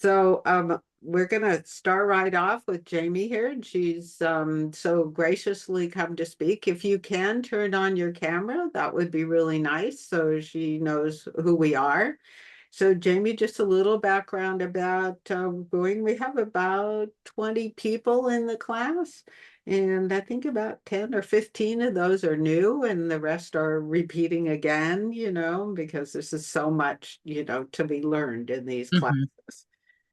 So we're gonna start right off with Jamie here, and she's so graciously come to speak. If you can turn on your camera, that would be really nice, so she knows who we are. So Jamie, just a little background about going. We have about 20 people in the class, and I think about 10 or 15 of those are new, and the rest are repeating again, because this is so much, to be learned in these Hmm. classes.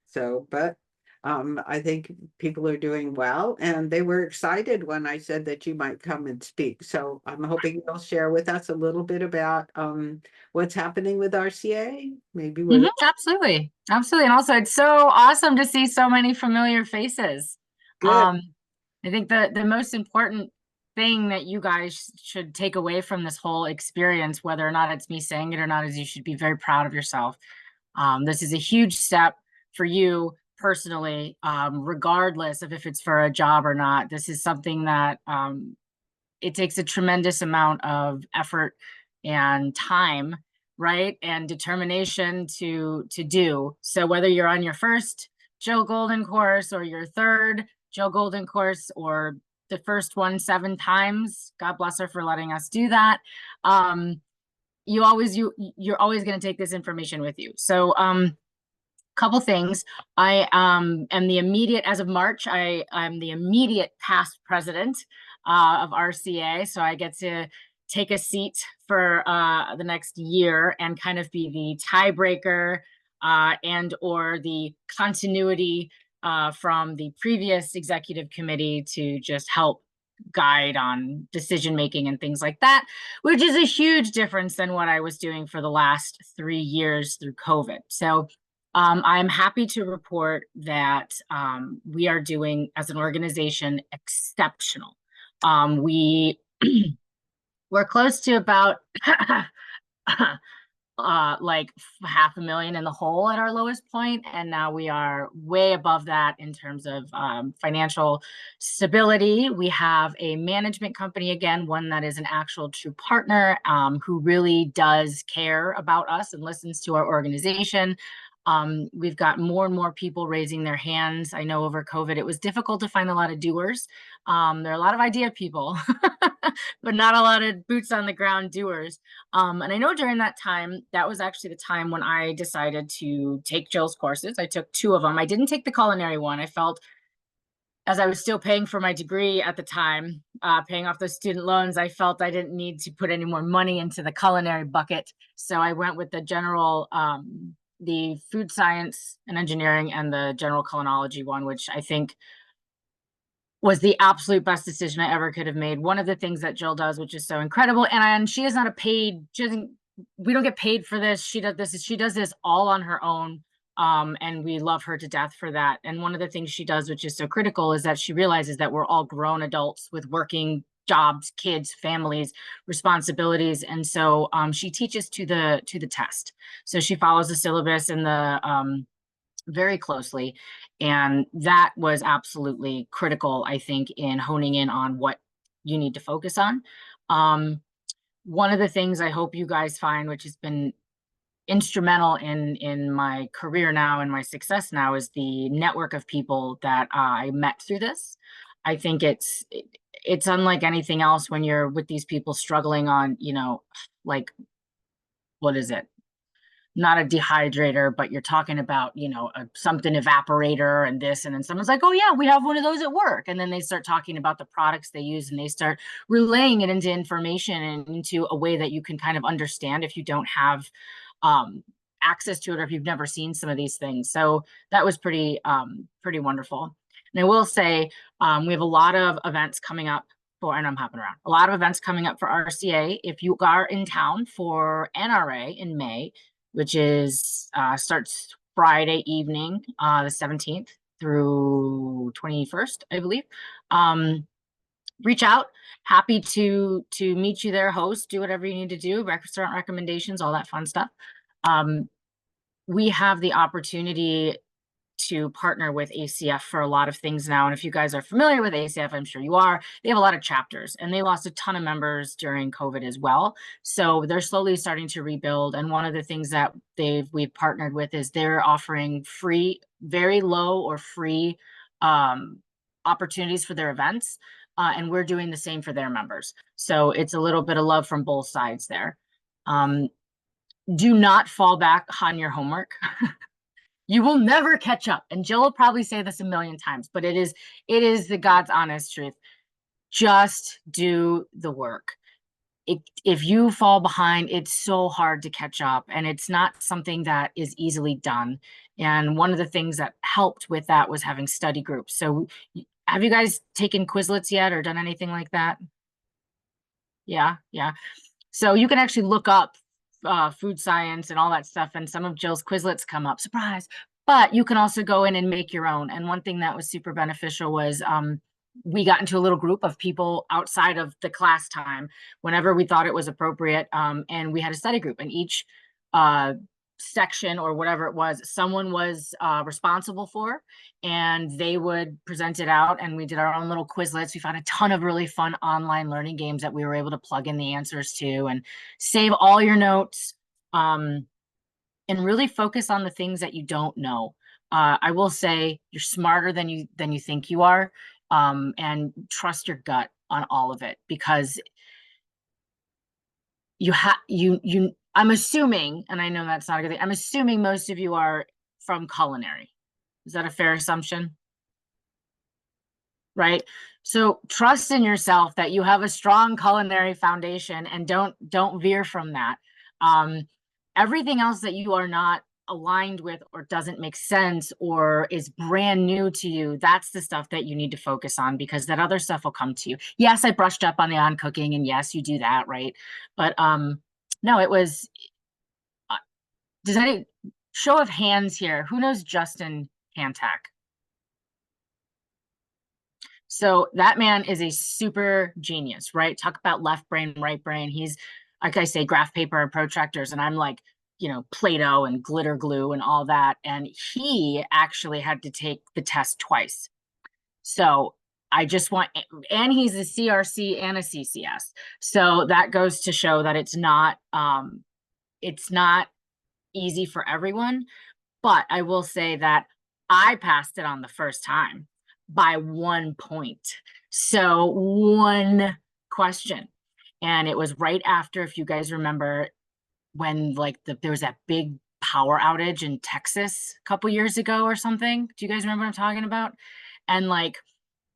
So, but I think people are doing well, and they were excited when I said that you might come and speak. So I'm hoping you'll share with us a little bit about what's happening with RCA, maybe Hmm. where Absolutely. Absolutely. And also, it's so awesome to see so many familiar faces. good. Um, I think the most important thing that you guys should take away from this whole experience, whether or not it's me saying it or not, is you should be very proud of yourself. This is a huge step for you personally, regardless of if it's for a job or not. This is something that it takes a tremendous amount of effort and time, right, and determination to do. So whether you're on your first Jill Golden course or your third Jill Golden course or the first one 7 times, God bless her for letting us do that. You're always going to take this information with you. So couple things. I am the immediate, as of March, I'm the immediate past president of RCA. So I get to take a seat for the next year and kind of be the tiebreaker and or the continuity from the previous executive committee to just help guide on decision making and things like that, which is a huge difference than what I was doing for the last 3 years through COVID. So I'm happy to report that we are doing, as an organization, exceptional. We we're close to about like 500,000 in the hole at our lowest point, and now we are way above that in terms of financial stability. We have a management company, again, one that is an actual true partner, who really does care about us and listens to our organization. We've got more and more people raising their hands. I know over COVID, it was difficult to find a lot of doers. There are a lot of idea people, but not a lot of boots on the ground doers. And I know during that time, that was actually the time when I decided to take Jill's courses. I took 2 of them. I didn't take the culinary one. I felt, as I was still paying for my degree at the time, paying off those student loans, I felt I didn't need to put any more money into the culinary bucket. So I went with the general, the food science and engineering and the general culinology one, which I think was the absolute best decision I ever could have made. One of the things that Jill does, which is so incredible, and she is not a paid, she doesn't, we don't get paid for this. She does this all on her own. And we love her to death for that. And one of the things she does, which is so critical, is that she realizes that we're all grown adults with working jobs, kids, families, responsibilities. And so she teaches to the test. So she follows the syllabus and the very closely. And that was absolutely critical, I think, in honing in on what you need to focus on. One of the things I hope you guys find, which has been instrumental in my career now and my success now, is the network of people that I met through this. I think it's unlike anything else when you're with these people struggling on, like, what is it? Not a dehydrator, but you're talking about, something evaporator and this, and then someone's like, oh yeah, we have one of those at work. And then they start talking about the products they use and they start relaying it into information and into a way that you can kind of understand if you don't have access to it or if you've never seen some of these things. So that was pretty wonderful. And I will say, we have a lot of events coming up and I'm hopping around, a lot of events coming up for RCA. If you are in town for NRA in May, which is starts Friday evening, the 17th through 21st, I believe. Reach out. Happy to meet you there, host, do whatever you need to do, restaurant recommendations, all that fun stuff. We have the opportunity to partner with ACF for a lot of things now. And if you guys are familiar with ACF, I'm sure you are, they have a lot of chapters and they lost a ton of members during COVID as well. So they're slowly starting to rebuild. And one of the things that we've partnered with is they're offering free very low or free opportunities for their events. And we're doing the same for their members. So it's a little bit of love from both sides there. Do not fall back on your homework. You will never catch up. And Jill will probably say this a million times, but it is the God's honest truth. Just do the work. If you fall behind, it's so hard to catch up, and it's not something that is easily done. And one of the things that helped with that was having study groups. So have you guys taken Quizlets yet or done anything like that? Yeah. So you can actually look up food science and all that stuff, and some of Jill's Quizlets come up, surprise. But you can also go in and make your own. And one thing that was super beneficial was we got into a little group of people outside of the class time whenever we thought it was appropriate. And we had a study group, and each section or whatever it was, someone was responsible for, and they would present it out, and we did our own little Quizlets. We found a ton of really fun online learning games that we were able to plug in the answers to and save all your notes, and really focus on the things that you don't know. I will say you're smarter than you think you are, and trust your gut on all of it, because I'm assuming, and I know that's not a good thing, I'm assuming most of you are from culinary. Is that a fair assumption? Right? So trust in yourself that you have a strong culinary foundation, and don't veer from that. Everything else that you are not aligned with or doesn't make sense or is brand new to you, that's the stuff that you need to focus on, because that other stuff will come to you. Yes, I brushed up on the on cooking, and yes, you do that, right? But no, it was, does any show of hands here, who knows Justin Kantak? So that man is a super genius, right? Talk about left brain, right brain. He's, like I say, graph paper and protractors, and I'm like, Play-Doh and glitter glue and all that. And he actually had to take the test twice. So I just want, and he's a CRC and a CCS. So that goes to show that it's not easy for everyone. But I will say that I passed it on the first time by 1 point. So one question. And it was right after, if you guys remember, when there was that big power outage in Texas a couple years ago or something. Do you guys remember what I'm talking about? And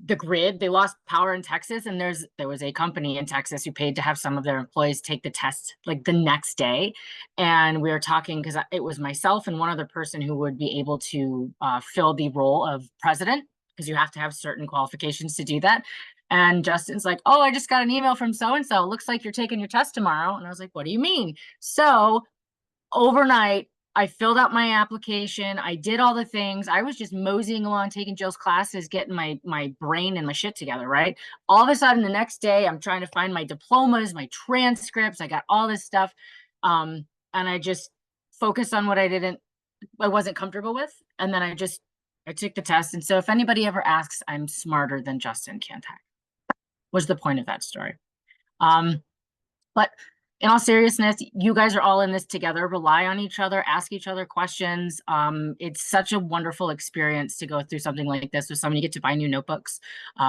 the grid, they lost power in Texas, and there was a company in Texas who paid to have some of their employees take the test the next day. And we were talking, because it was myself and one other person who would be able to fill the role of president, because you have to have certain qualifications to do that. And Justin's like, oh, I just got an email from so-and-so. Looks like you're taking your test tomorrow. And I was like, what do you mean? So overnight, I filled out my application. I did all the things. I was just moseying along, taking Jill's classes, getting my brain and my shit together, right? All of a sudden, the next day, I'm trying to find my diplomas, my transcripts. I got all this stuff. And I just focused on what I wasn't comfortable with. And then I took the test. And so if anybody ever asks, I'm smarter than Justin Kantak, was the point of that story. But in all seriousness, you guys are all in this together. Rely on each other, ask each other questions. It's such a wonderful experience to go through something like this with someone. You get to buy new notebooks,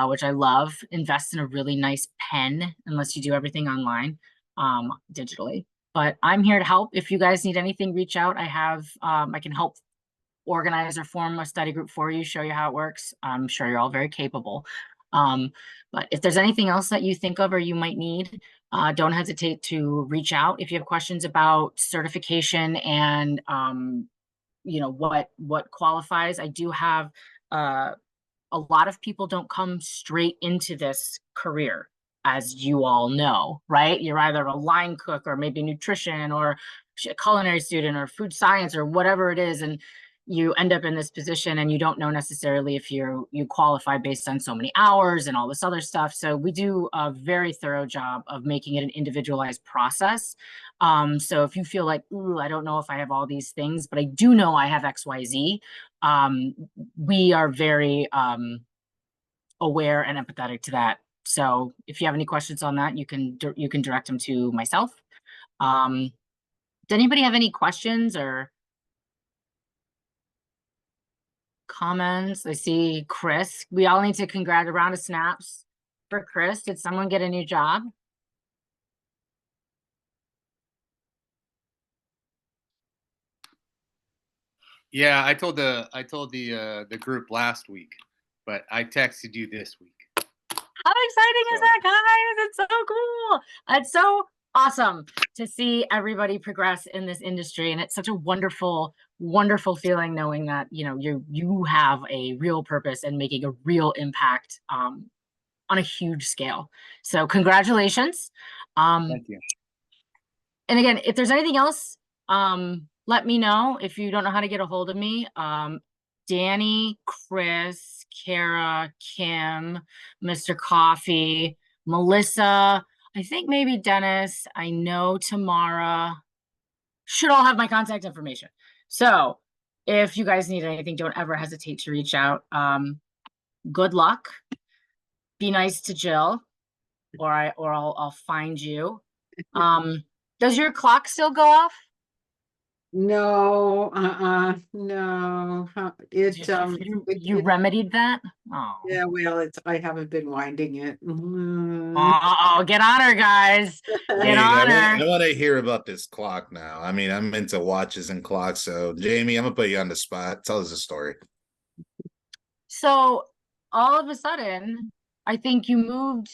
which I love. Invest in a really nice pen, unless you do everything online, digitally. But I'm here to help. If you guys need anything, reach out. I can help organize or form a study group for you, show you how it works. I'm sure you're all very capable. But if there's anything else that you think of or you might need, don't hesitate to reach out. If you have questions about certification and what qualifies, I do have a lot of people don't come straight into this career, as you all know, right? You're either a line cook or maybe nutrition or a culinary student or food science or whatever it is, and you end up in this position and you don't know necessarily if you qualify based on so many hours and all this other stuff. So we do a very thorough job of making it an individualized process. So if you feel like, ooh, I don't know if I have all these things, but I do know I have XYZ, we are very aware and empathetic to that. So if you have any questions on that, you can direct them to myself. Does anybody have any questions or? comments. I see Chris. We all need to congratulate a round of snaps for Chris. Did someone get a new job? Yeah, I told the group last week, but I texted you this week. How exciting is that, guys? It's so cool. It's so awesome to see everybody progress in this industry. And it's such a wonderful, wonderful feeling knowing that, you know, you have a real purpose and making a real impact on a huge scale. So congratulations. Thank you. And again, if there's anything else, let me know. If you don't know how to get a hold of me, Danny, Chris, Kara, Kim, Mr. Coffee, Melissa, I think maybe Dennis, I know Tamara, should all have my contact information. So if you guys need anything, don't ever hesitate to reach out. Good luck. Be nice to Jill, or I'll find you. Does your clock still go off? No, no. You remedied that? Oh. Yeah, well, I haven't been winding it. Oh, get on her, guys. Get on her. I want to hear about this clock now. I mean, I'm into watches and clocks. So, Jamie, I'm gonna put you on the spot. Tell us a story. So all of a sudden, I think you moved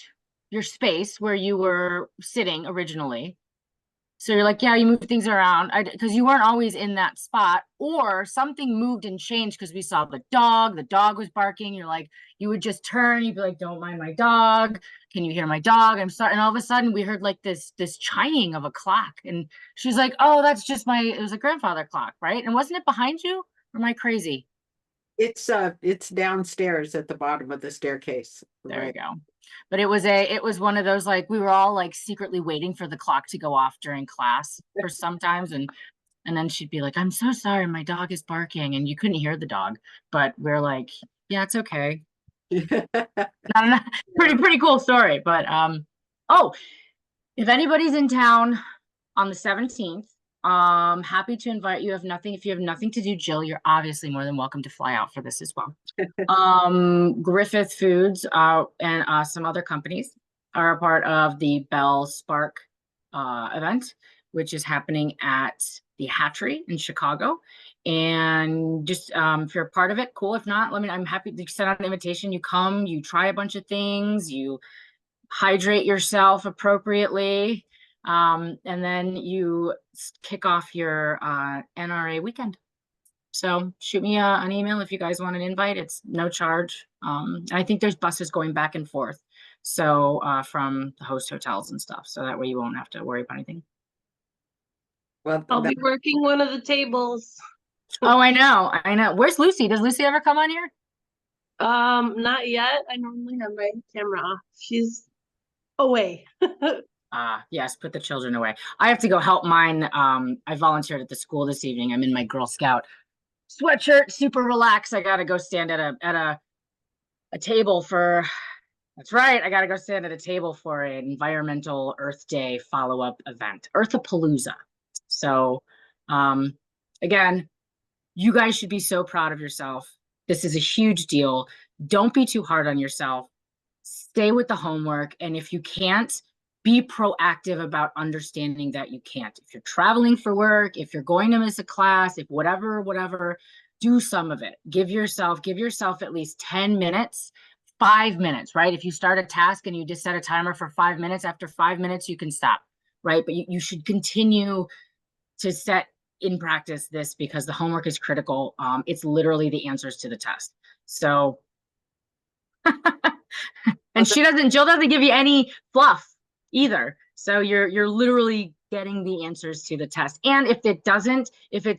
your space where you were sitting originally. So you're like, yeah, you moved things around because you weren't always in that spot, or something moved and changed because we saw the dog was barking. You're like, you would just turn, you'd be like, don't mind my dog. Can you hear my dog? I'm sorry. And all of a sudden we heard like this chiming of a clock. And she's like, oh, that's just it was a grandfather clock, right? And wasn't it behind you? Or am I crazy? It's downstairs at the bottom of the staircase. There you go. But it was one of those, like, we were all like secretly waiting for the clock to go off during class for sometimes, and then she'd be like, I'm so sorry, my dog is barking, and you couldn't hear the dog, but we're like, yeah, it's okay. Pretty cool story. But oh, if anybody's in town on the 17th, happy to invite you. If you have nothing to do, Jill, you're obviously more than welcome to fly out for this as well. Griffith Foods and some other companies are a part of the Bell Spark event, which is happening at the Hatchery in Chicago. And just if you're a part of it, cool. If not, I'm happy to send out an invitation. You come, you try a bunch of things, you hydrate yourself appropriately. And then you kick off your NRA weekend. So shoot me an email if you guys want an invite. It's no charge. I think there's buses going back and forth. So from the host hotels and stuff. So that way you won't have to worry about anything. Well, I'll be working one of the tables. Oh, I know. Where's Lucy? Does Lucy ever come on here? Not yet. I normally have my camera off. She's away. Yes, put the children away. I have to go help mine. I volunteered at the school this evening. I'm in my Girl Scout sweatshirt, super relaxed. I gotta go stand at a table for, that's right, I gotta go stand at a table for an environmental Earth Day follow-up event, Earthapalooza. So again, you guys should be so proud of yourself. This is a huge deal. Don't be too hard on yourself. Stay with the homework, and if you can't, be proactive about understanding that you can't. If you're traveling for work, if you're going to miss a class, if whatever, do some of it. Give yourself at least 10 minutes, 5 minutes, right? If you start a task and you just set a timer for 5 minutes, after 5 minutes, you can stop, right? But you should continue to set in practice this because the homework is critical. It's literally the answers to the test. So, and Jill doesn't give you any fluff either. So you're literally getting the answers to the test. And if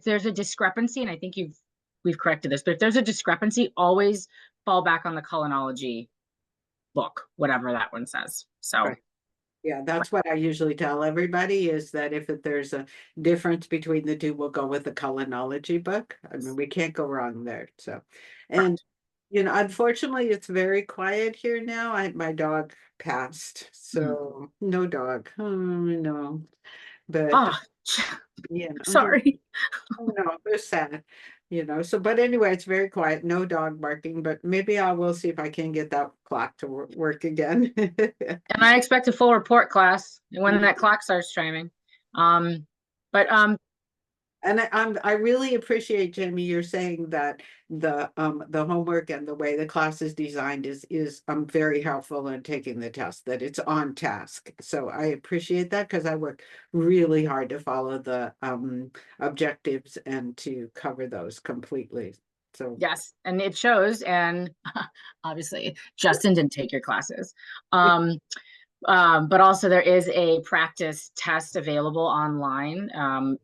there's a discrepancy, and I think we've corrected this, but if there's a discrepancy, always fall back on the culinology book, whatever that one says. So right. Yeah, that's what I usually tell everybody, is that if there's a difference between the two, we'll go with the culinology book. I mean, we can't go wrong there. So, and unfortunately, it's very quiet here now. My dog passed, so no dog. Oh, no. but Oh, you know, sorry. oh, no, it was sad, so, but anyway, it's very quiet, no dog barking, but maybe I will see if I can get that clock to work again. And I expect a full report class when that clock starts chiming. But And I really appreciate, Jamie, you're saying that the homework and the way the class is designed is very helpful in taking the test, that it's on task. So I appreciate that because I work really hard to follow the objectives and to cover those completely. So yes, and it shows. And obviously, Justin didn't take your classes. But also there is a practice test available online.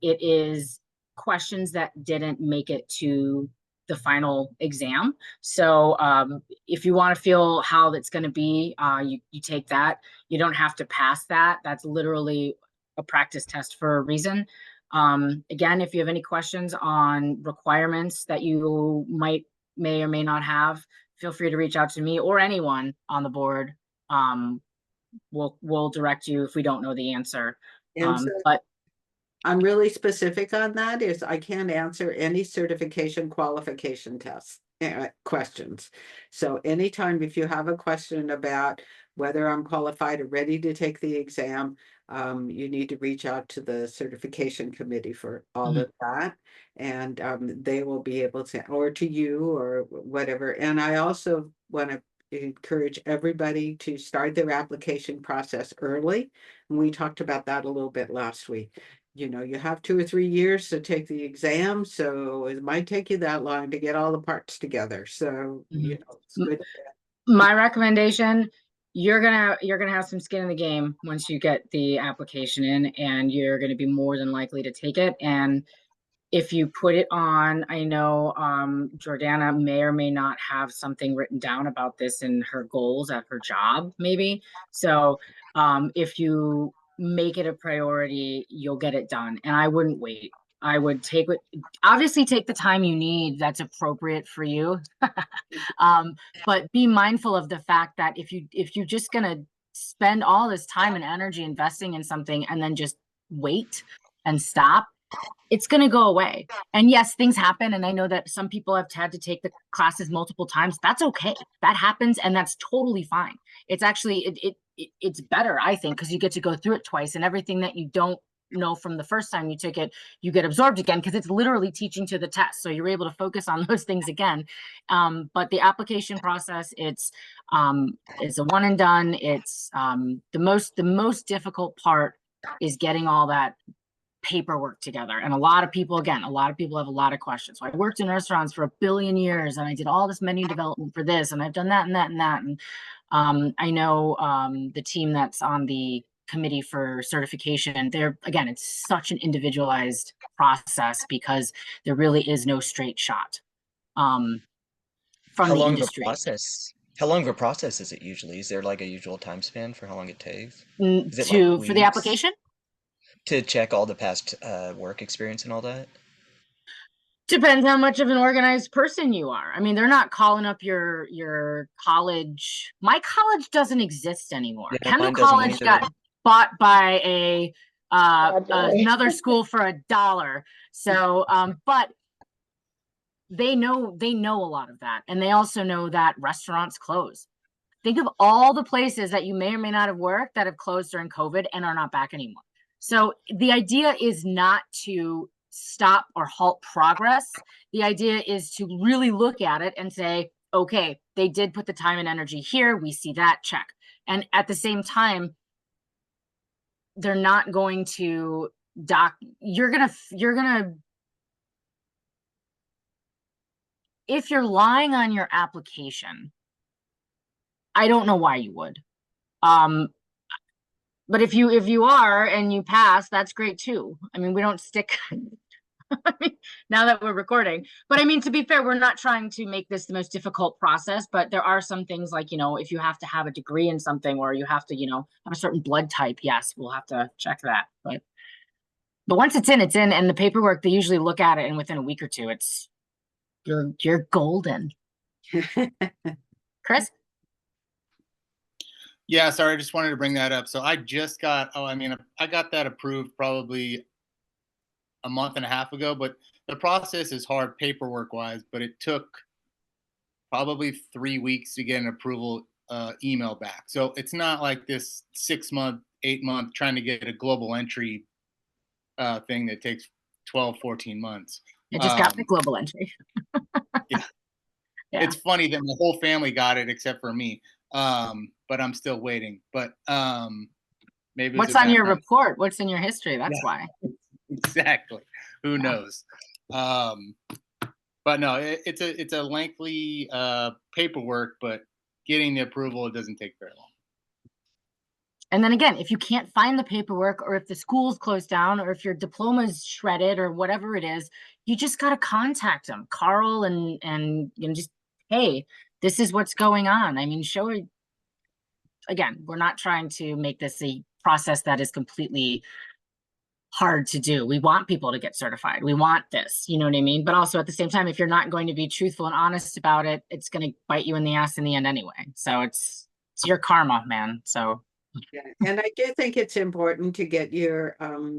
It is questions that didn't make it to the final exam. So if you want to feel how that's going to be, you take that. You don't have to pass that. That's literally a practice test for a reason. Again, if you have any questions on requirements that you may or may not have, feel free to reach out to me or anyone on the board. We'll direct you if we don't know the answer. And so But I'm really specific on that, is I can't answer any certification qualification tests questions. So anytime if you have a question about whether I'm qualified or ready to take the exam, you need to reach out to the certification committee for all of that. And they will be able to, or to you or whatever. And I also want to encourage everybody to start their application process early. And we talked about that a little bit last week. You have 2 or 3 years to take the exam, so it might take you that long to get all the parts together. So, it's good. my recommendation, you're gonna have some skin in the game once you get the application in, and you're gonna be more than likely to take it. And if you put it on, I know Jordana may or may not have something written down about this in her goals at her job, maybe. So if you make it a priority, you'll get it done. And I wouldn't wait. I would obviously take the time you need that's appropriate for you. But be mindful of the fact that if you're just gonna spend all this time and energy investing in something and then just wait and stop, it's going to go away. And yes, things happen. And I know that some people have had to take the classes multiple times. That's okay. That happens. And that's totally fine. It's actually, it's better, I think, because you get to go through it twice, and everything that you don't know from the first time you took it, you get absorbed again, because it's literally teaching to the test. So you're able to focus on those things again. But the application process, it's a one and done. It's the most difficult part is getting all that paperwork together. And a lot of people have a lot of questions. So I worked in restaurants for 1 billion years, and I did all this menu development for this, and I've done that and that and that. And I know the team that's on the committee for certification, it's such an individualized process because there really is no straight shot from the industry. How long of a process is it usually? Is there like a usual time span for how long it takes? For the application? To check all the past work experience and all that? Depends how much of an organized person you are. I mean, they're not calling up your college. My college doesn't exist anymore. Yeah, Kendall mine doesn't College either. got bought by another school for $1. So, but they know a lot of that, and they also know that restaurants close. Think of all the places that you may or may not have worked that have closed during COVID and are not back anymore. So the idea is not to stop or halt progress. The idea is to really look at it and say, okay, they did put the time and energy here. We see that, check. And at the same time, they're not going to you're gonna, if you're lying on your application, I don't know why you would. But if you are and you pass, that's great too. I mean, we don't stick I mean, now that we're recording, but I mean, to be fair, we're not trying to make this the most difficult process, but there are some things like, if you have to have a degree in something, or you have to, have a certain blood type, yes, we'll have to check that. But once it's in, and the paperwork, they usually look at it, and within a week or two, you're golden. Chris? Yeah, sorry, I just wanted to bring that up. So I just got, I got that approved probably a month and a half ago, but the process is hard paperwork wise, but it took probably 3 weeks to get an approval email back. So it's not like this 6 month, 8 month trying to get a global entry thing that takes 12, 14 months. I just got my global entry. Yeah. Yeah. It's funny that my whole family got it except for me. But I'm still waiting. But maybe What's on your report? What's in your history? That's why. Exactly. Who knows? But no, it's a lengthy paperwork, but getting the approval, it doesn't take very long. And then again, if you can't find the paperwork, or if the school's closed down, or if your diploma's shredded, or whatever it is, you just got to contact them, Carl, and just, hey, this is what's going on. I mean, again, we're not trying to make this a process that is completely hard to do. We want people to get certified. We want this, you know what I mean? But also at the same time, if you're not going to be truthful and honest about it, it's going to bite you in the ass in the end anyway. So it's your karma, man. So. Yeah. And I do think it's important to get your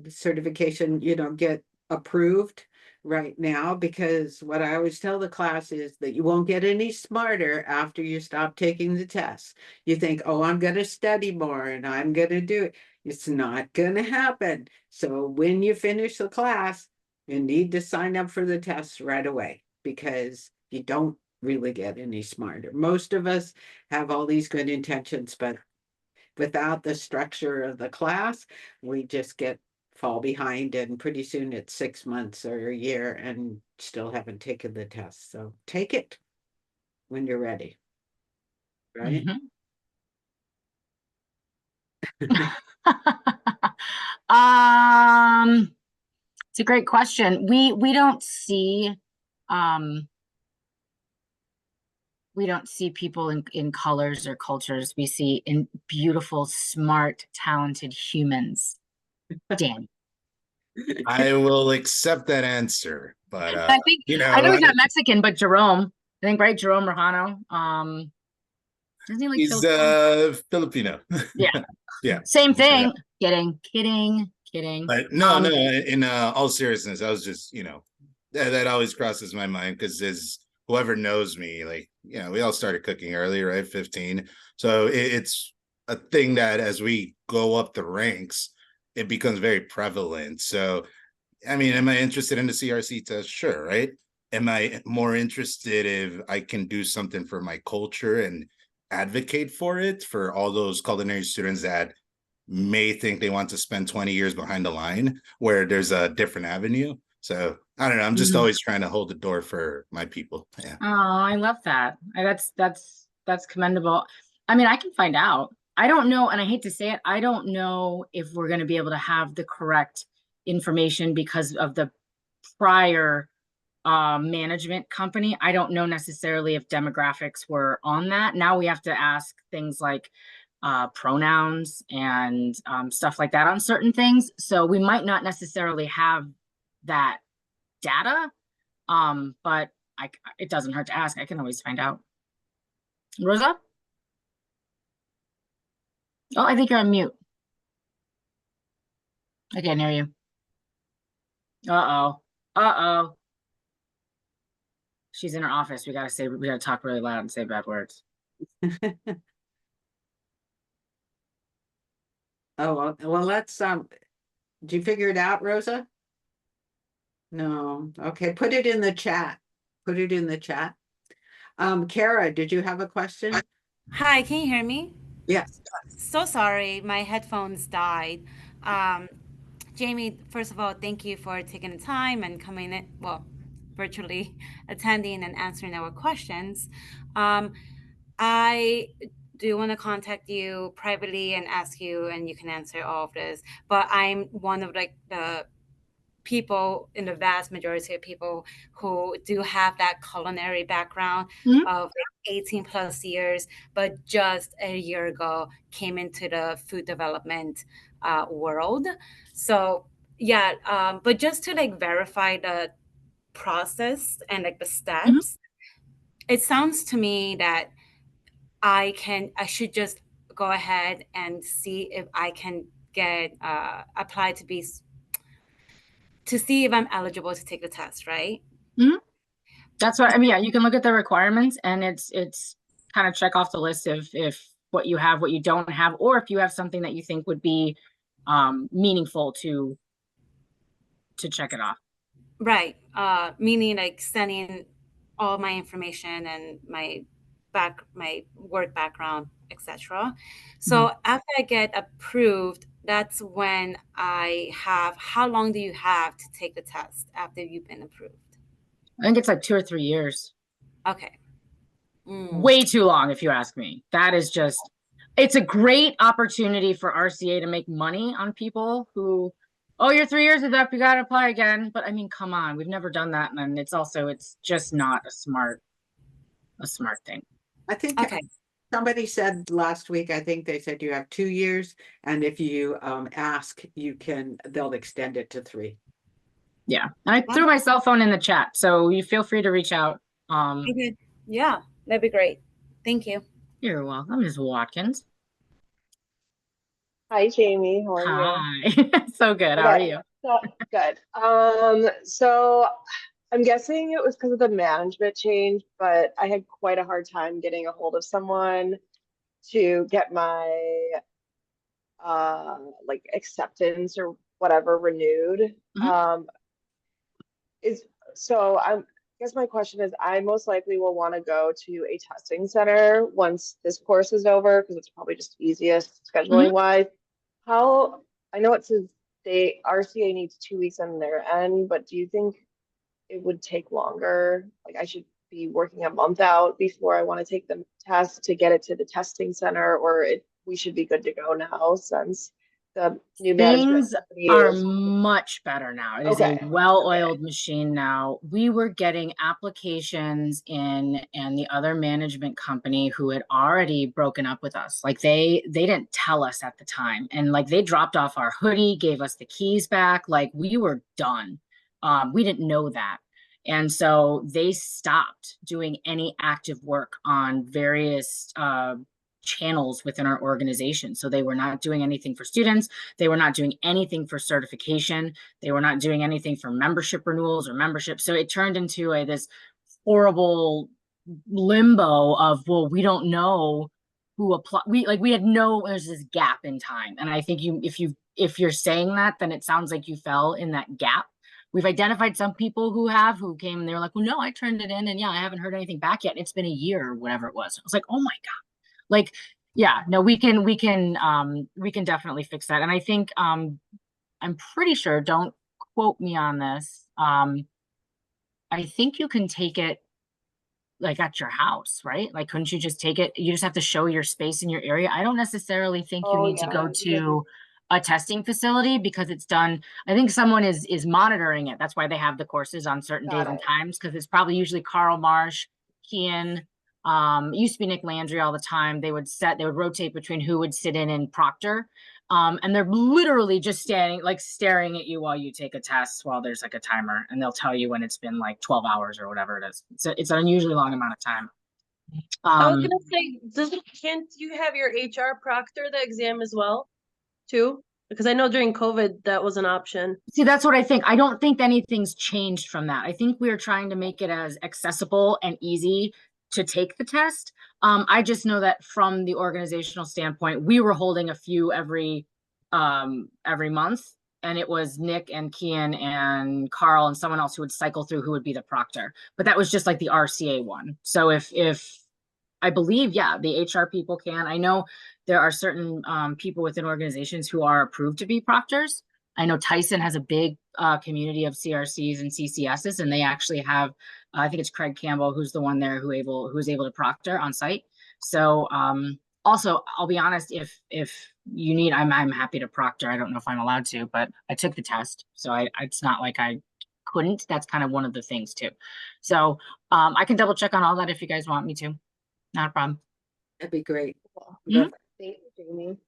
certification, get approved right now, because what I always tell the class is that you won't get any smarter after you stop taking the tests. You think, oh, I'm going to study more and I'm going to do it. It's not going to happen. So when you finish the class, you need to sign up for the tests right away, because you don't really get any smarter. Most of us have all these good intentions, but without the structure of the class, we just fall behind, and pretty soon it's 6 months or a year and still haven't taken the test. So take it when you're ready. Right? It's a great question. We don't see people in colors or cultures. We see in beautiful, smart, talented humans. Dan. I will accept that answer, but I think I know he's not Mexican, but Jerome. I think, right? Jerome Rojano. Isn't he like he's Filipino. Yeah. Yeah. Same thing. Yeah. Kidding. But no, in all seriousness, I was just, that always crosses my mind, because there's whoever knows me, like, we all started cooking early, right? 15. So it's a thing that as we go up the ranks, it becomes very prevalent. So, I mean, am I interested in the CRC test? Sure, right? Am I more interested if I can do something for my culture and advocate for it for all those culinary students that may think they want to spend 20 years behind the line where there's a different avenue? So I don't know. I'm just always trying to hold the door for my people. Yeah. Oh, I love that. That's commendable. I mean, I can find out. I don't know, and I hate to say it, I don't know if we're going to be able to have the correct information because of the prior management company. I don't know necessarily if demographics were on that. Now we have to ask things like pronouns and stuff like that on certain things. So we might not necessarily have that data, but it doesn't hurt to ask. I can always find out. Rosa? Oh, I think you're on mute. I can't hear you. Uh-oh. She's in her office. We gotta talk really loud and say bad words. Oh, well, let's, did you figure it out, Rosa? No. Okay, put it in the chat. Kara, did you have a question? Hi, can you hear me? Yes. So sorry, my headphones died. Jamie, first of all, thank you for taking the time and coming in, virtually attending and answering our questions. I do want to contact you privately and ask you, and you can answer all of this, but I'm one of the people in the vast majority of people who do have that culinary background of 18 plus years, but just a year ago came into the food development world. So yeah, but just to verify the process and the steps, it sounds to me that I should just go ahead and see if I can get apply to see if I'm eligible to take the test, right? That's what I mean. Yeah, you can look at the requirements, and it's kind of check off the list if what you have, what you don't have, or if you have something that you think would be meaningful to check it off. Right. Meaning like sending all my information and my work background, etc. So after I get approved, that's when I have. How long do you have to take the test after you've been approved? I think it's like 2 or 3 years. Okay. Way too long, if you ask me. That is just, it's a great opportunity for RCA to make money on people who, oh, your 3 years is up, you got to apply again. But I mean, come on, we've never done that. And it's also, it's just not a smart thing. I think Okay. somebody said last week, I think they said you have 2 years, and if you ask, they'll extend it to 3. Yeah. And I threw my cell phone in the chat, so you feel free to reach out. Okay. Yeah, that'd be great. Thank you. You're welcome, Ms. Watkins. Hi, Jamie. How are you? Hi. So good. How are Okay. you? So good. So I'm guessing it was because of the management change, but I had quite a hard time getting a hold of someone to get my like acceptance or whatever renewed. I guess my question is, I most likely will want to go to a testing center once this course is over, because it's probably just easiest scheduling wise. How, I know it says RCA needs 2 weeks on their end, but do you think it would take longer? Like I should be working a month out before I want to take the test to get it to the testing center, or we should be good to go now since the new management Things company are is much better now. It is a well-oiled machine now. We were getting applications in, and the other management company who had already broken up with us, like they didn't tell us at the time, and like they dropped off our hoodie, gave us the keys back, like we were done. We didn't know that. And so they stopped doing any active work on various channels within our organization. So they were not doing anything for students. They were not doing anything for certification. They were not doing anything for membership renewals or membership. So it turned into this horrible limbo of, well, we don't know who apply. We had there's this gap in time. And I think if you're saying that, then it sounds like you fell in that gap. We've identified some people who came and they were like, well, no, I turned it in and yeah, I haven't heard anything back yet. It's been a year or whatever it was. I was like, oh my God. Like, yeah, no, we can definitely fix that. And I think, I'm pretty sure, don't quote me on this. I think you can take it like at your house, right? Like, couldn't you just take it? You just have to show your space in your area. I don't necessarily think you need to go to a testing facility because it's done. I think someone is monitoring it. That's why they have the courses on certain days and times, because it's probably usually Carl Marsh, Kian. It used to be Nick Landry all the time. They would rotate between who would sit in proctor. And they're literally just staring at you while you take a test while there's like a timer, and they'll tell you when it's been like 12 hours or whatever it is. It's an unusually long amount of time. I was gonna say, can't you have your HR proctor the exam as well, too? Because I know during COVID that was an option. See, that's what I think. I don't think anything's changed from that. I think we're trying to make it as accessible and easy to take the test. I just know that from the organizational standpoint, we were holding a few every month, and it was Nick and Kian and Carl and someone else who would cycle through who would be the proctor. But that was just like the RCA one. So if I believe, yeah, the HR people can. I know there are certain people within organizations who are approved to be proctors. I know Tyson has a big community of CRCs and CCSs, and they actually have, I think it's Craig Campbell, who's the one there who's able to proctor on site. So also, I'll be honest, if you need, I'm happy to proctor. I don't know if I'm allowed to, but I took the test, so it's not like I couldn't. That's kind of one of the things too. So I can double check on all that if you guys want me to. Not a problem. That'd be great. Thank you, Jamie.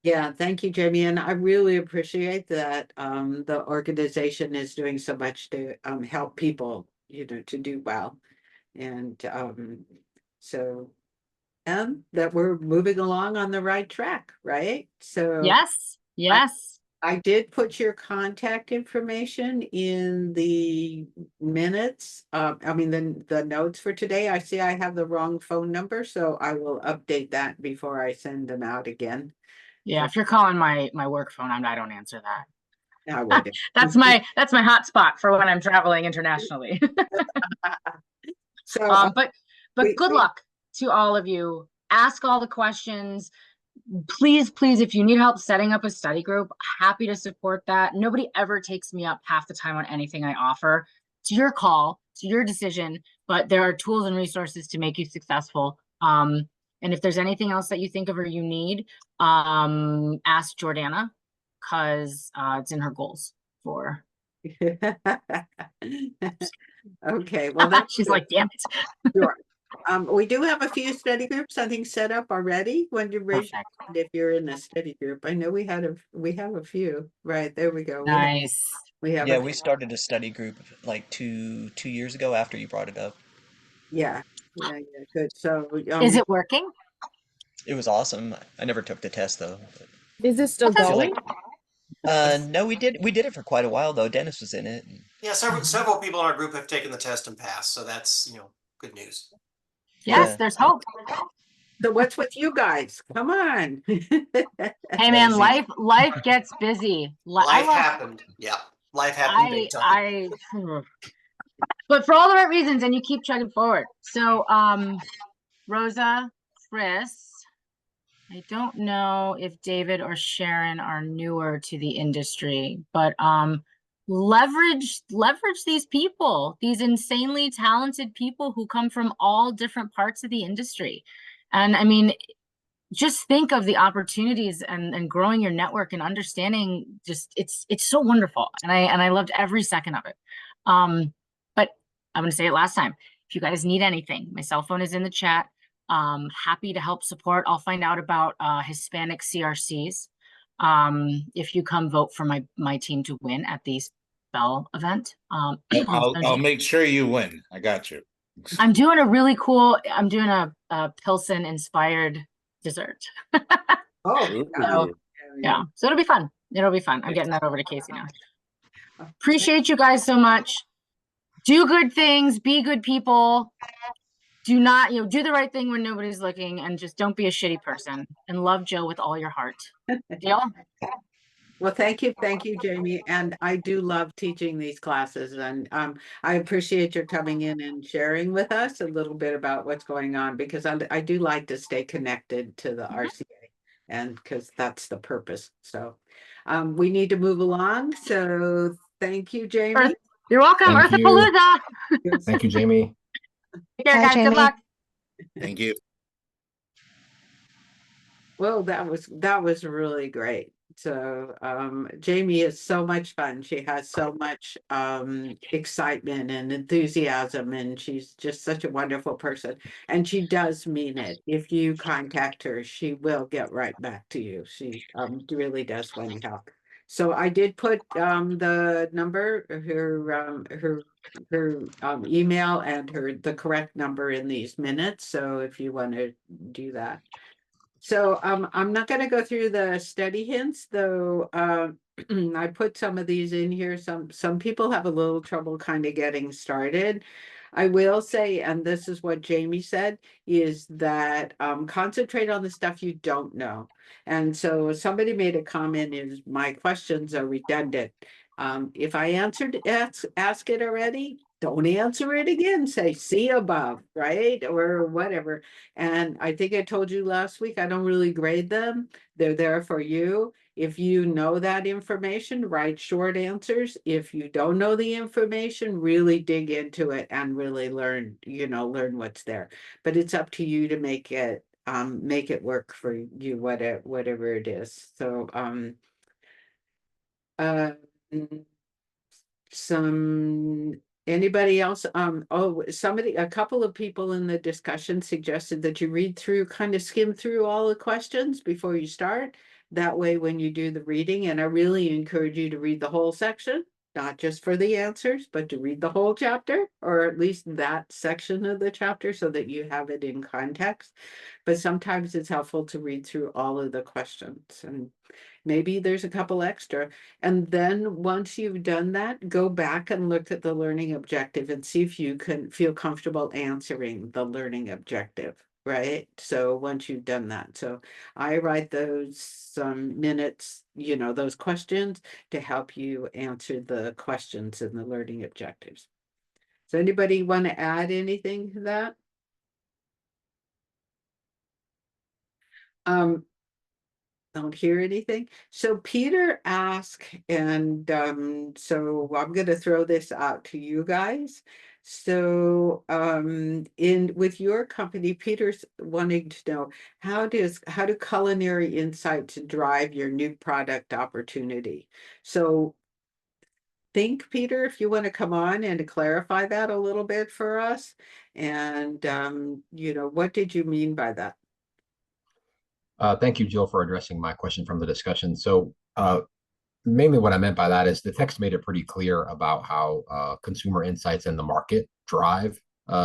Yeah, thank you, Jamie. And I really appreciate that the organization is doing so much to help people, to do well. And so and that we're moving along on the right track, right? So Yes, yes. I did put your contact information in the minutes. I mean, the notes for today. I see I have the wrong phone number, so I will update that before I send them out again. Yeah, if you're calling my work phone, I don't answer that. I would. That's my hotspot for when I'm traveling internationally. So But we- good we- luck to all of you. Ask all the questions. Please, if you need help setting up a study group, happy to support that. Nobody ever takes me up half the time on anything I offer. It's your call, it's your decision, but there are tools and resources to make you successful. And if there's anything else that you think of or you need, ask Jordana, because it's in her goals for. Okay, well, that's She's good. like, damn it. Sure. We do have a few study groups, I think, set up already. When you raise your Perfect. hand if you're in a study group, I know we have a few. Right, there we go. Nice. We have Yeah, a we started a study group like two years ago after you brought it up. yeah, good. So Is it working? It was awesome. I never took the test though. Is it still Okay. I feel going? like no, we did it for quite a while though. Dennis was in it. Yeah, several people in our group have taken the test and passed, so that's good news. Yes, Yeah. there's hope. So what's with you guys? Come on. Hey man, Crazy. life gets busy. Life happened. Yeah, life happened big time. But for all the right reasons, and you keep chugging forward. So, Rosa, Chris, I don't know if David or Sharon are newer to the industry, but leverage these people, these insanely talented people who come from all different parts of the industry. And I mean, just think of the opportunities and growing your network and understanding, just it's so wonderful. And I loved every second of it. But I'm going to say it last time. If you guys need anything, my cell phone is in the chat. Happy to help support. I'll find out about Hispanic CRCs if you come vote for my team to win at the spell event. I'll make sure you win. I got you. I'm doing a Pilsen inspired dessert. Oh, So, yeah, so it'll be fun. I'm getting that over to Casey now. Appreciate you guys so much. Do good things, be good people. Do not, do the right thing when nobody's looking, and just don't be a shitty person, and love Jill with all your heart. Deal? Well, thank you, Jamie. And I do love teaching these classes, and I appreciate your coming in and sharing with us a little bit about what's going on, because I do like to stay connected to the RCA, and because that's the purpose. So we need to move along. So thank you, Jamie. You're welcome, Thank you. Earthapalooza. Thank you, Jamie. Take care, Bye, guys. Good Jamie. luck. Thank you. Well, that was really great. So Jamie is so much fun. She has so much excitement and enthusiasm, and she's just such a wonderful person. And she does mean it. If you contact her, she will get right back to you. She really does want to help. So I did put the number, her email and the correct number in these minutes. So if you want to do that. So I'm not going to go through the study hints, though. I put some of these in here. Some people have a little trouble kind of getting started. I will say, and this is what Jamie said, is that concentrate on the stuff you don't know. And so somebody made a comment, is my questions are redundant. If I ask it already, don't answer it again. Say, see above, right? Or whatever. And I think I told you last week, I don't really grade them. They're there for you. If you know that information, write short answers. If you don't know the information, really dig into it and really learn what's there. But it's up to you to make it work for you, whatever it is. So anybody else? A couple of people in the discussion suggested that you kind of skim through all the questions before you start. That way, when you do the reading, and I really encourage you to read the whole section not just for the answers, but to read the whole chapter, or at least that section of the chapter so that you have it in context. But sometimes it's helpful to read through all of the questions, and maybe there's a couple extra. And then once you've done that, go back and look at the learning objective and see if you can feel comfortable answering the learning objective, right? So once you've done that, so I write those minutes, those questions to help you answer the questions in the learning objectives. Does anybody want to add anything to that? Don't hear anything. So Peter asked, and so I'm going to throw this out to you guys. So with your company, Peter's wanting to know how do culinary insights drive your new product opportunity? So think, Peter, if you want to come on and clarify that a little bit for us, and what did you mean by that? Thank you, Jill, for addressing my question from the discussion. So mainly what I meant by that is the text made it pretty clear about how consumer insights in the market drive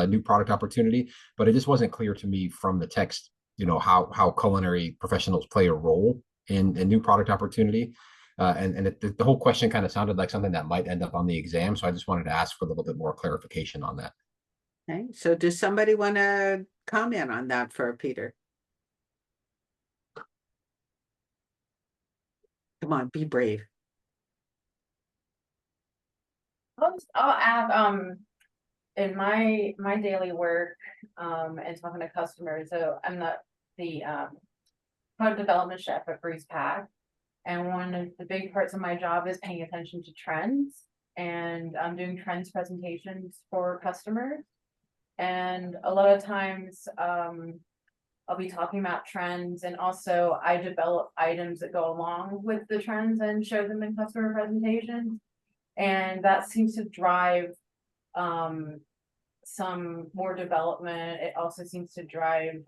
new product opportunity, but it just wasn't clear to me from the text, how culinary professionals play a role in new product opportunity. The whole question kind of sounded like something that might end up on the exam. So I just wanted to ask for a little bit more clarification on that. Okay, so does somebody want to comment on that for Peter? Come on, be brave. I'll add, in my daily work, and talking to customers, so I'm the product development chef at Breeze Pack, and one of the big parts of my job is paying attention to trends, and I'm doing trends presentations for customers, and a lot of times, I'll be talking about trends, and also I develop items that go along with the trends and show them in customer presentations. And that seems to drive some more development. It also seems to drive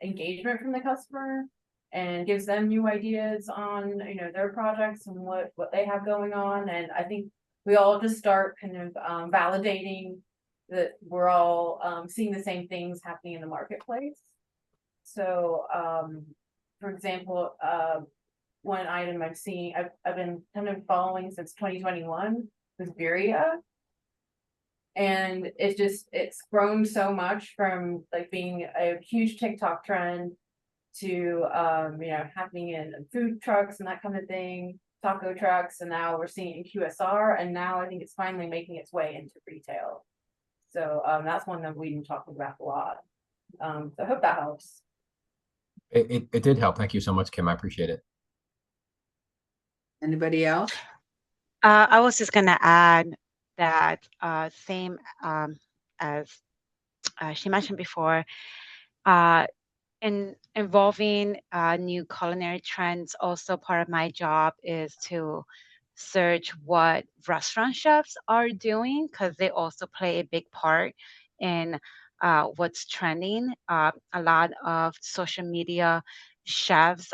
engagement from the customer and gives them new ideas on their projects and what they have going on. And I think we all just start kind of validating that we're all seeing the same things happening in the marketplace. So for example, one item I've seen, I've been kind of following since 2021 was Birria. And it's grown so much from like being a huge TikTok trend to happening in food trucks and that kind of thing, taco trucks, and now we're seeing it in QSR, and now I think it's finally making its way into retail. So that's one that we've been talking about a lot. So I hope that helps. It did help. Thank you so much, Kim. I appreciate it. Anybody else? I was just going to add that same as she mentioned before, in involving new culinary trends, also part of my job is to search what restaurant chefs are doing, because they also play a big part in what's trending. A lot of social media chefs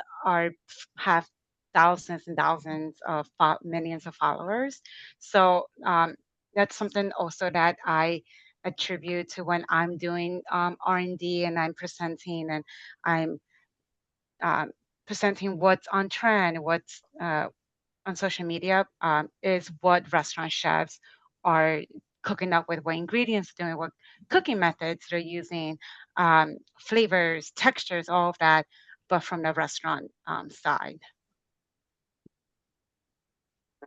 have thousands and thousands of millions of followers. So that's something also that I attribute to when I'm doing R&D and I'm presenting, and I'm presenting what's on trend, what's on social media, is what restaurant chefs are cooking up with, what ingredients they're doing, what cooking methods they're using, flavors, textures, all of that, but from the restaurant side.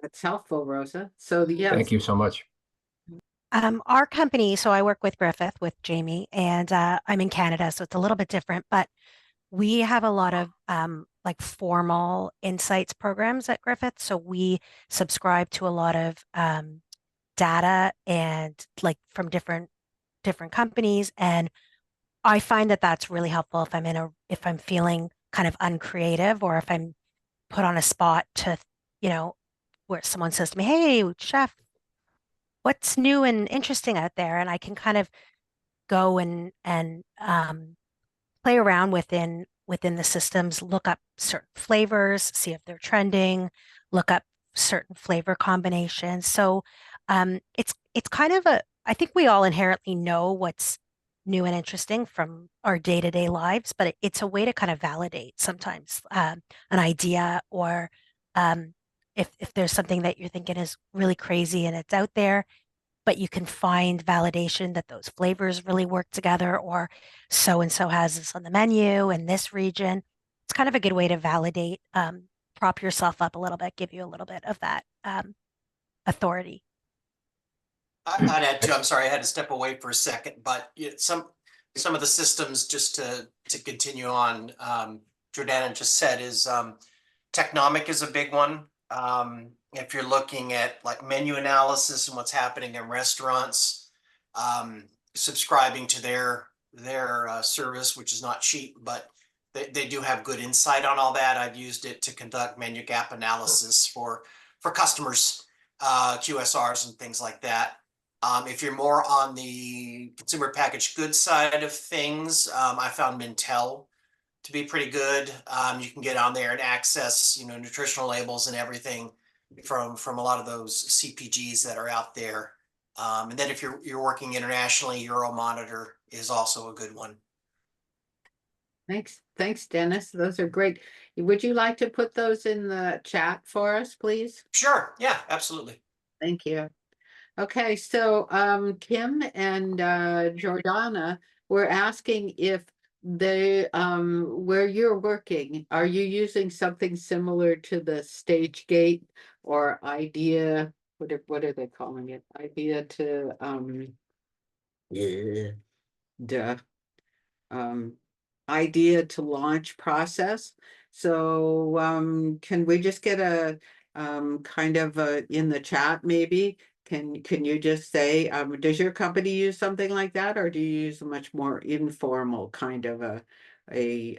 That's helpful, Rosa. So yes. Thank you so much. Our company, so I work with Griffith, with Jamie, and I'm in Canada, so it's a little bit different, but we have a lot of like formal insights programs at Griffith. So we subscribe to a lot of data and like from different companies. And I find that that's really helpful if I'm feeling kind of uncreative, or if I'm put on a spot to, where someone says to me, "Hey, chef, what's new and interesting out there?" And I can kind of go and play around within the systems, look up certain flavors, see if they're trending, look up certain flavor combinations. So it's kind of I think we all inherently know what's new and interesting from our day-to-day lives, but it's a way to kind of validate sometimes an idea, or if there's something that you're thinking is really crazy and it's out there, but you can find validation that those flavors really work together, or so and so has this on the menu in this region. It's kind of a good way to validate, prop yourself up a little bit, give you a little bit of that authority. I'd add too, I'm sorry, I had to step away for a second, but some of the systems, just to continue on, Jordana just said, is Technomic is a big one. If you're looking at like menu analysis and what's happening in restaurants, subscribing to their service, which is not cheap, but they do have good insight on all that. I've used it to conduct menu gap analysis for customers, QSRs and things like that. If you're more on the consumer packaged goods side of things, I found Mintel to be pretty good. You can get on there and access, nutritional labels and everything from a lot of those CPGs that are out there. And then if you're working internationally, Euromonitor is also a good one. Thanks, Dennis. Those are great. Would you like to put those in the chat for us, please? Sure. Yeah, absolutely. Thank you. Okay, so Kim and Jordana were asking if they where you're working, are you using something similar to the StageGate or idea? What are they calling it? Idea to idea to launch process. So can we just get a kind of in the chat maybe? Can you just say, does your company use something like that, or do you use a much more informal kind of a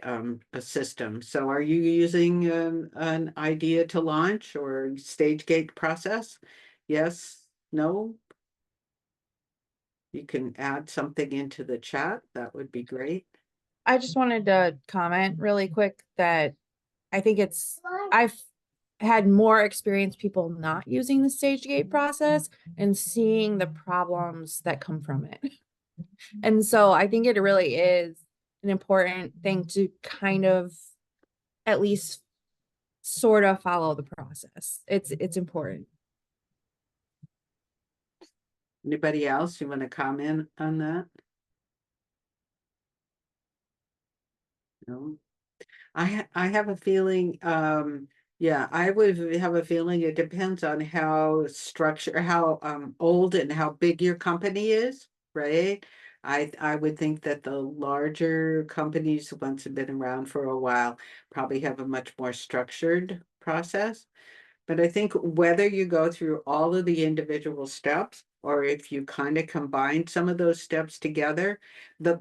system? So are you using an idea to launch or StageGate process? Yes, no? You can add something into the chat. That would be great. I just wanted to comment really quick that I think I've had more experience people not using the StageGate process and seeing the problems that come from it. And so I think it really is an important thing to kind of at least sort of follow the process. It's important. Anybody else you want to comment on that? No. I have a feeling, yeah, I would have a feeling it depends on how old and how big your company is, right? I would think that the larger companies, the ones that have been around for a while, probably have a much more structured process. But I think whether you go through all of the individual steps, or if you kind of combine some of those steps together, the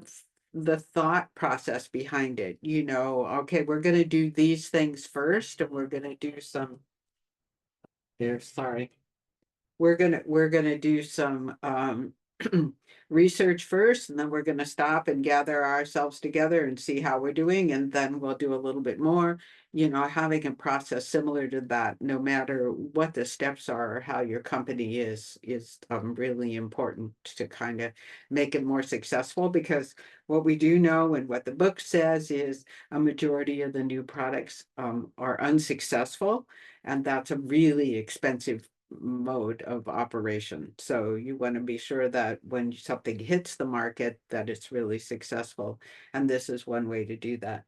thought process behind it, okay, we're going to do these things first, and we're going to do some we're going to do some research first, and then we're going to stop and gather ourselves together and see how we're doing, and then we'll do a little bit more. Having a process similar to that, no matter what the steps are or how your company is really important to kind of make it more successful. Because what we do know and what the book says is a majority of the new products are unsuccessful, and that's a really expensive mode of operation. So you want to be sure that when something hits the market, that it's really successful. And this is one way to do that.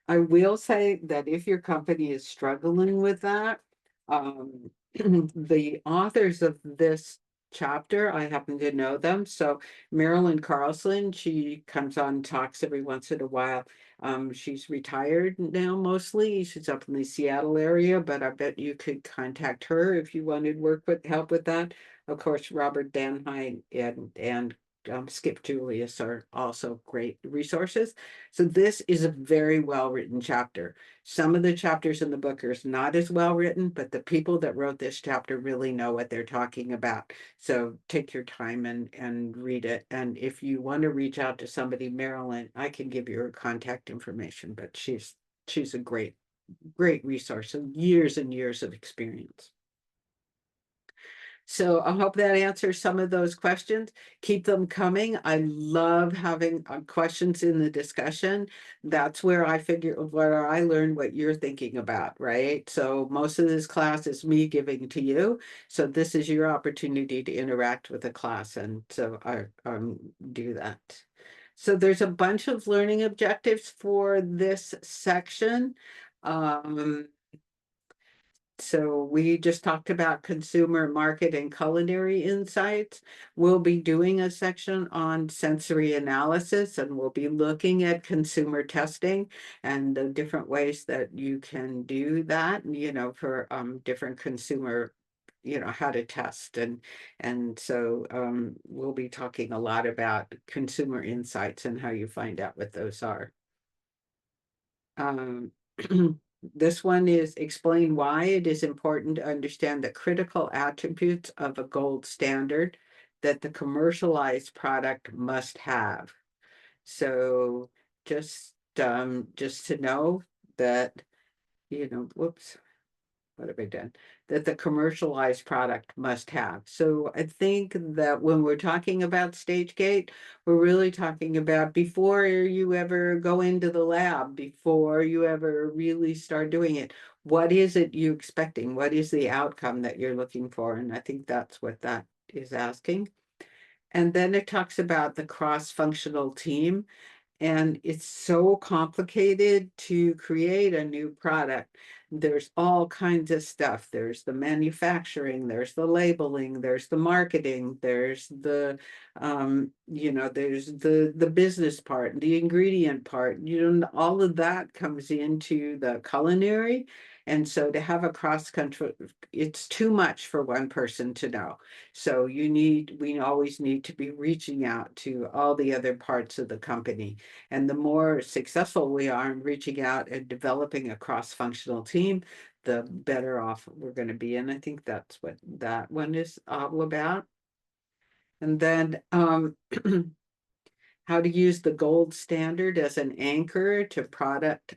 I will say that if your company is struggling with that, the authors of this chapter, I happen to know them. So Marilyn Carlson, she comes on and talks every once in a while. She's retired now mostly. She's up in the Seattle area, but I bet you could contact her if you wanted help with that. Of course, Robert Danheim and Skip Julius are also great resources. So this is a very well-written chapter. Some of the chapters in the book are not as well written, but the people that wrote this chapter really know what they're talking about. So take your time and read it. And if you want to reach out to somebody, Marilyn, I can give you her contact information, but she's a great resource of years and years of experience. So I hope that answers some of those questions. Keep them coming. I love having questions in the discussion. That's where I learn what you're thinking about, right? So most of this class is me giving to you. So this is your opportunity to interact with the class, and so I do that. So there's a bunch of learning objectives for this section. So we just talked about consumer market and culinary insights. We'll be doing a section on sensory analysis, and we'll be looking at consumer testing and the different ways that you can do that, for different consumer, how to test. And so we'll be talking a lot about consumer insights and how you find out what those are. This one is explain why it is important to understand the critical attributes of a gold standard that the commercialized product must have. So just to know that, whoops, what have I done? That the commercialized product must have. So I think that when we're talking about StageGate, we're really talking about before you ever go into the lab, before you ever really start doing it, what is it you're expecting? What is the outcome that you're looking for? And I think that's what that is asking. And then it talks about the cross-functional team. And it's so complicated to create a new product. There's all kinds of stuff. There's the manufacturing, there's the labeling, there's the marketing, there's the, there's the business part, the ingredient part, all of that comes into the culinary. And so to have a cross-country, it's too much for one person to know. So we always need to be reaching out to all the other parts of the company. And the more successful we are in reaching out and developing a cross-functional team, the better off we're going to be. And I think that's what that one is all about. And then how to use the gold standard as an anchor to product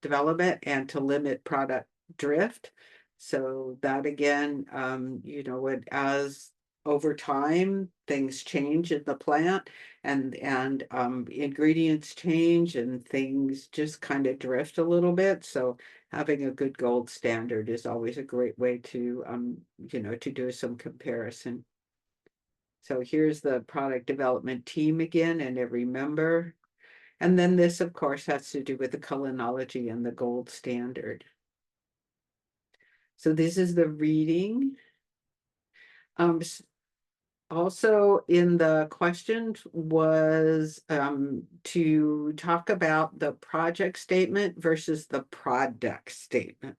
development and to limit product drift. So that again, as over time, things change in the plant and ingredients change and things just kind of drift a little bit. So having a good gold standard is always a great way to, to do some comparison. So here's the product development team again and every member. And then this, of course, has to do with the culinology and the gold standard. So this is the reading. Also in the questions was to talk about the project statement versus the product statement.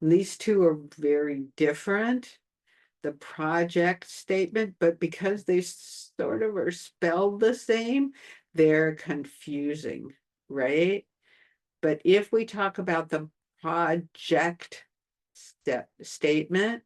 And these two are very different. The project statement, but because they sort of are spelled the same, they're confusing, right? But if we talk about the project statement,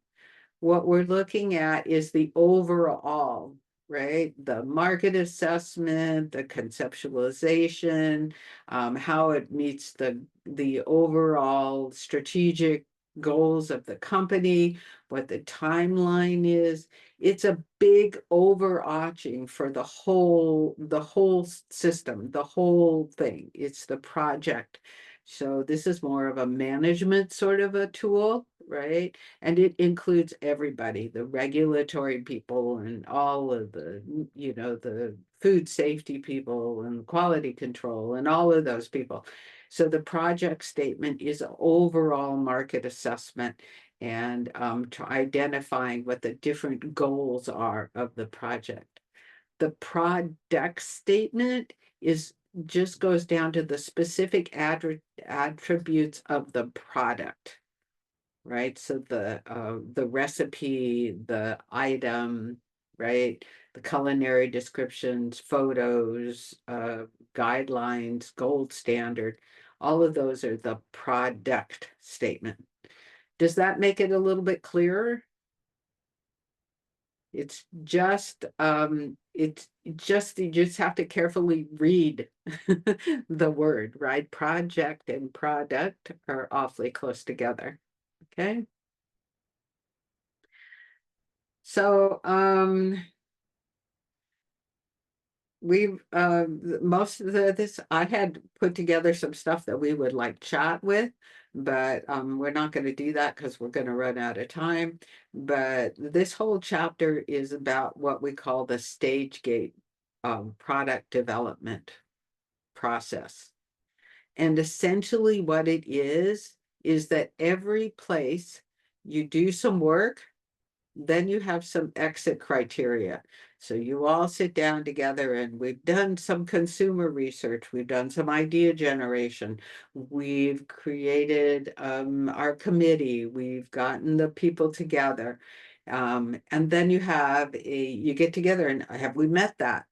what we're looking at is the overall, right? The market assessment, the conceptualization, how it meets the overall strategic goals of the company, what the timeline is. It's a big overarching for the whole system, the whole thing. It's the project. So this is more of a management sort of a tool, right? And it includes everybody, the regulatory people and all of the, the food safety people and quality control and all of those people. So the project statement is an overall market assessment and to identifying what the different goals are of the project. The product statement just goes down to the specific attributes of the product, right? So the recipe, the item, right? The culinary descriptions, photos, guidelines, gold standard, all of those are the product statement. Does that make it a little bit clearer? It's just you just have to carefully read the word, right? Project and product are awfully close together. Okay. So, we've, most of this, I had put together some stuff that we would like chat with, but, we're not gonna do that because we're gonna run out of time. But this whole chapter is about what we call the stage gate, product development process. And essentially what it is that every place you do some work, then you have some exit criteria. So you all sit down together and we've done some consumer research, we've done some idea generation, we've created our committee, we've gotten the people together. And then you get together and have we met that?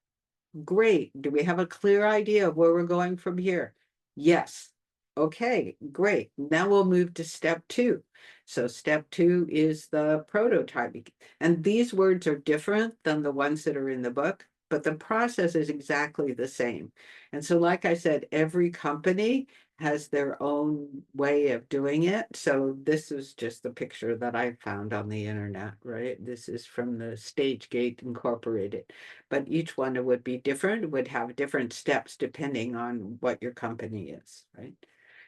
Great. Do we have a clear idea of where we're going from here? Yes. Okay, great. Now we'll move to step 2. So step 2 is the prototyping. And these words are different than the ones that are in the book, but the process is exactly the same. And so, like I said, every company has their own way of doing it. So this is just the picture that I found on the internet, right? This is from the StageGate Incorporated, but each one would be different, would have different steps depending on what your company is, right?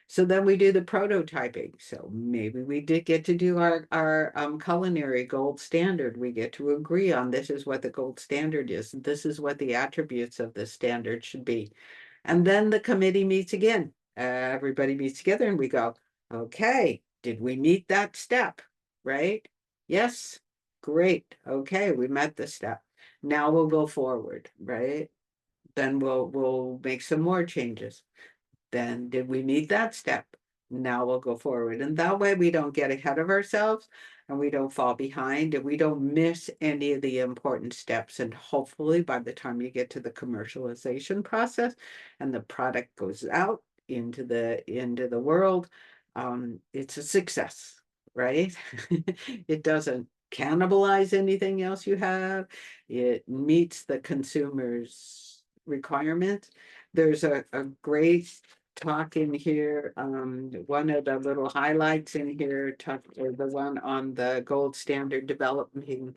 So then we do the prototyping. So maybe we did get to do our culinary gold standard. We get to agree on this is what the gold standard is. This is what the attributes of the standard should be. And then the committee meets again. Everybody meets together and we go, okay, did we meet that step? Right? Yes. Great. Okay, we met the step. Now we'll go forward, right? Then we'll make some more changes. Then did we meet that step? Now we'll go forward. And that way we don't get ahead of ourselves and we don't fall behind and we don't miss any of the important steps. And hopefully by the time you get to the commercialization process and the product goes out into the world, it's a success, right? It doesn't cannibalize anything else you have. It meets the consumer's requirements. There's a great talk in here. One of the little highlights in here, or the one on the gold standard developing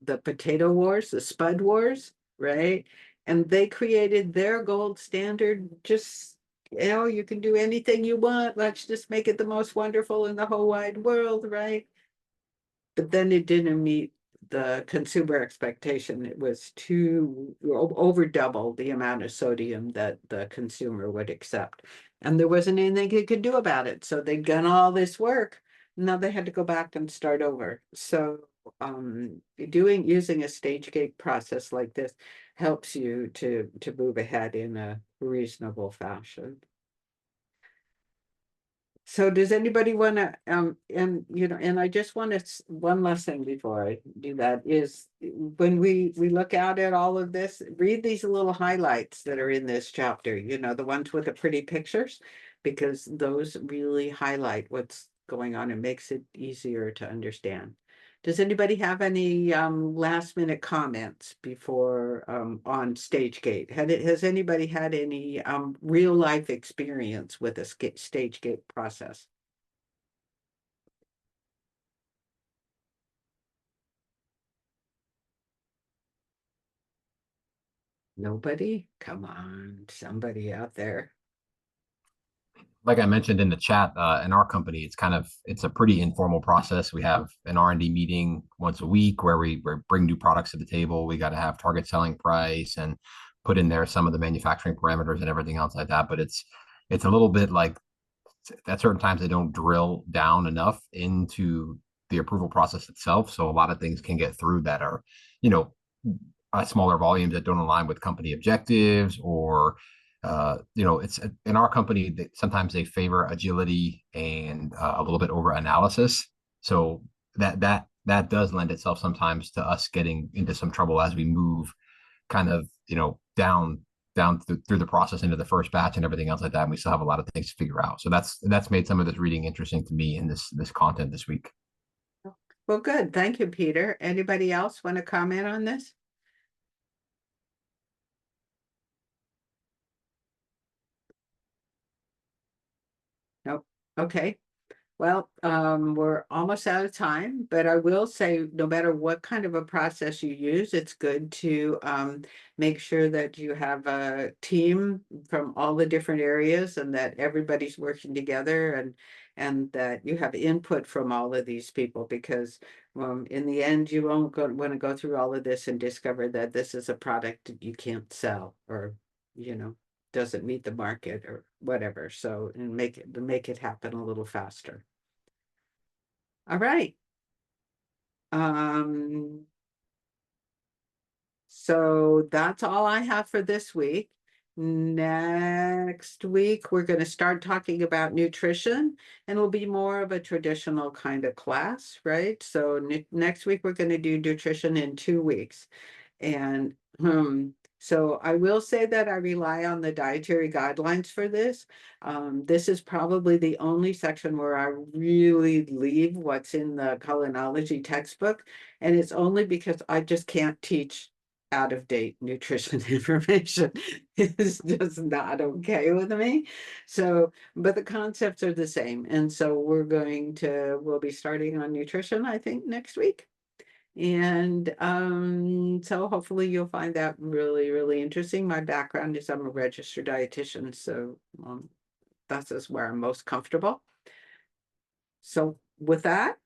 the potato wars, the Spud Wars, right? And they created their gold standard. Just, you can do anything you want. Let's just make it the most wonderful in the whole wide world, right? But then it didn't meet the consumer expectation. It was over double the amount of sodium that the consumer would accept. And there wasn't anything they could do about it. So they'd done all this work. Now they had to go back and start over. So using a stage gate process like this helps you to move ahead in a reasonable fashion. So does anybody want to, and I just want to, one last thing before I do that is when we look out at all of this, read these little highlights that are in this chapter, the ones with the pretty pictures, because those really highlight what's going on and makes it easier to understand. Does anybody have any last minute comments before on StageGate? Has anybody had any real life experience with a StageGate process? Nobody? Come on, somebody out there. Like I mentioned in the chat, in our company, it's a pretty informal process. We have an R&D meeting once a week where we bring new products to the table. We got to have target selling price and put in there some of the manufacturing parameters and everything else like that. But it's a little bit like at certain times they don't drill down enough into the approval process itself. So a lot of things can get through that are, smaller volumes that don't align with company objectives, or it's in our company that sometimes they favor agility and a little bit over analysis. So that does lend itself sometimes to us getting into some trouble as we move kind of, down through the process into the first batch and everything else like that. And we still have a lot of things to figure out. So that's made some of this reading interesting to me in this content this week. Well, good. Thank you, Peter. Anybody else want to comment on this? Nope. Okay. Well, we're almost out of time, but I will say, no matter what kind of a process you use, it's good to make sure that you have a team from all the different areas and that everybody's working together and that you have input from all of these people, because in the end, you won't want to go through all of this and discover that this is a product that you can't sell, or, doesn't meet the market or whatever. So, and make it happen a little faster. All right. So that's all I have for this week. Next week, we're going to start talking about nutrition, and it'll be more of a traditional kind of class, right? So next week, we're going to do nutrition in 2 weeks. And so I will say that I rely on the dietary guidelines for this. This is probably the only section where I really leave what's in the culinology textbook. And it's only because I just can't teach out-of-date nutrition information. It's just not okay with me. So, but the concepts are the same. And so we'll be starting on nutrition, I think, next week. And so hopefully you'll find that really, really interesting. My background is I'm a registered dietitian, so that's just where I'm most comfortable. So with that,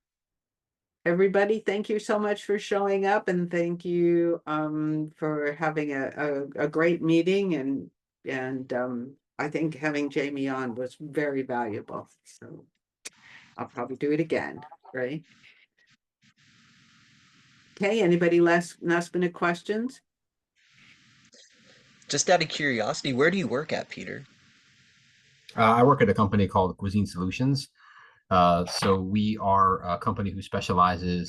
everybody, thank you so much for showing up, and thank you for having a great meeting, and I think having Jamie on was very valuable. So I'll probably do it again, right? Okay, anybody last minute questions? Just out of curiosity, where do you work at, Peter? I work at a company called Cuisine Solutions. So we are a company who specializes